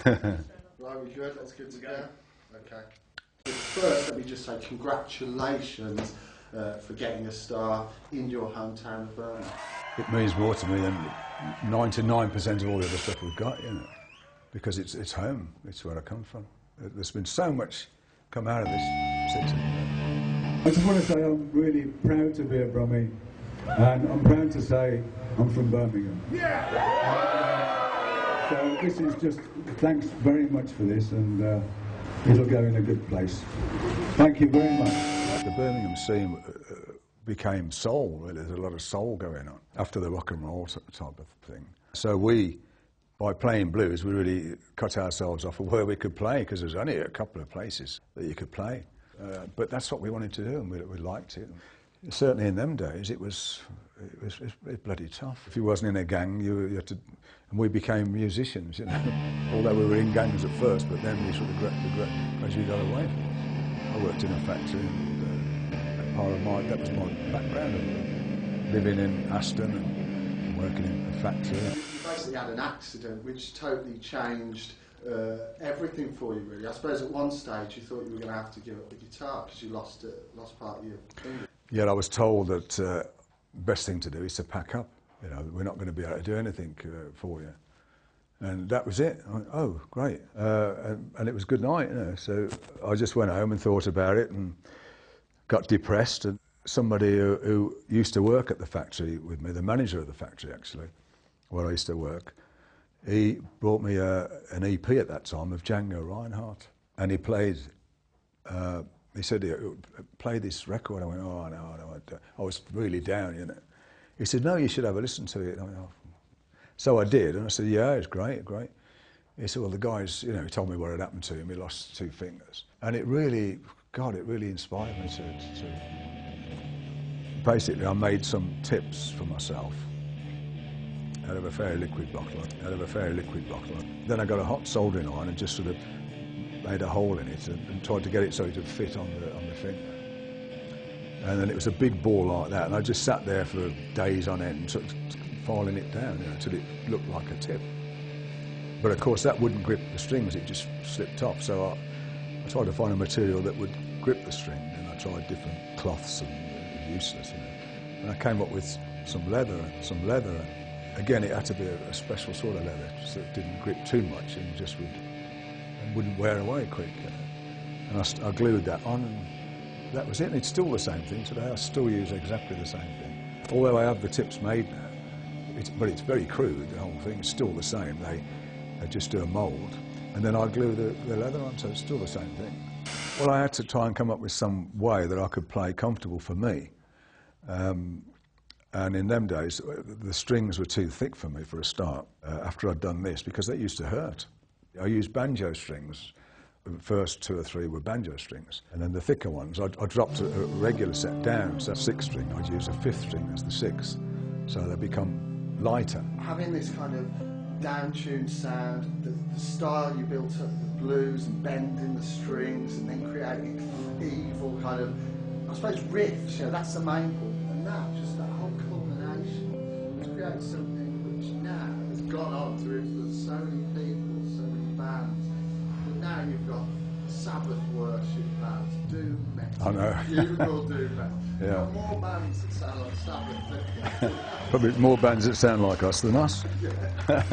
Right, we good? That's good to go. Okay. First, let me just say congratulations for getting a star in your hometown of Birmingham. It means more to me than 99% of all the other stuff we've got, you know, because it's home. It's where I come from. There's been so much come out of this city. I just want to say I'm really proud to be a Brummie, and I'm proud to say I'm from Birmingham. Yeah! So this is just, thanks very much for this, and it'll go in a good place. Thank you very much. The Birmingham scene became soul, really. There's a lot of soul going on after the rock and roll type of thing. So we, by playing blues, we really cut ourselves off of where we could play, because there's only a couple of places that you could play. But that's what we wanted to do, and we liked it. Certainly in them days, it was bloody tough. If you wasn't in a gang, you had to, and we became musicians, you know. Although we were in gangs at first, but then we sort of gradually got away from it. I worked in a factory, and that was my background, of living in Aston and working in a factory. You basically had an accident which totally changed everything for you, really. I suppose at one stage you thought you were going to have to give up the guitar because you lost part of your finger. Yeah, I was told that the best thing to do is to pack up. You know, we're not going to be able to do anything for you. And that was it. I went, oh, great. And it was good night, you know. So I just went home and thought about it and got depressed. And somebody who used to work at the factory with me, the manager of the factory actually, where I used to work, he brought me an EP at that time of Django Reinhardt. And he played, he said, play this record. I went, oh, no. I was really down, you know. He said, no, you should have a listen to it. I went, oh. So I did, and I said, yeah, it's great. He said, well, the guys, you know, he told me what had happened to him. He lost 2 fingers. And it really, God, it really inspired me to basically, I made some tips for myself out of a fairy liquid bottle. Then I got a hot soldering iron and just sort of made a hole in it and tried to get it so it would fit on the finger. And then it was a big ball like that, and I just sat there for days on end, sort of filing it down, you know, until it looked like a tip. But of course that wouldn't grip the strings, it just slipped off. So I tried to find a material that would grip the string, and I tried different cloths, and it was useless, you know. And I came up with some leather. Again, it had to be a special sort of leather, so it didn't grip too much and just wouldn't wear away quick. You know. And I glued that on, and that was it. And it's still the same thing today. I still use exactly the same thing. Although I have the tips made now, but it's very crude, the whole thing. It's still the same. They just do a mould, and then I glue the leather on, so it's still the same thing. Well, I had to try and come up with some way that I could play comfortable for me. And in them days, the strings were too thick for me for a start, after I'd done this, because they used to hurt. I used banjo strings. The first 2 or 3 were banjo strings. And then the thicker ones, I dropped a regular set down, so 6 string, I'd use a 5th string as the 6th. So they become lighter. Having this kind of down-tuned sound, the style you built up, the blues and bending the strings, and then creating evil kind of, I suppose, riffs, you know, that's the main point. And now, just that whole culmination to create something which now has gone on to influence so many people, so many bands. But now you've got Sabbath worship bands, doom metal, I know. funeral doom metal. Yeah. You've got more bands that sound like Sabbath than Probably more bands that sound like us than us. yeah.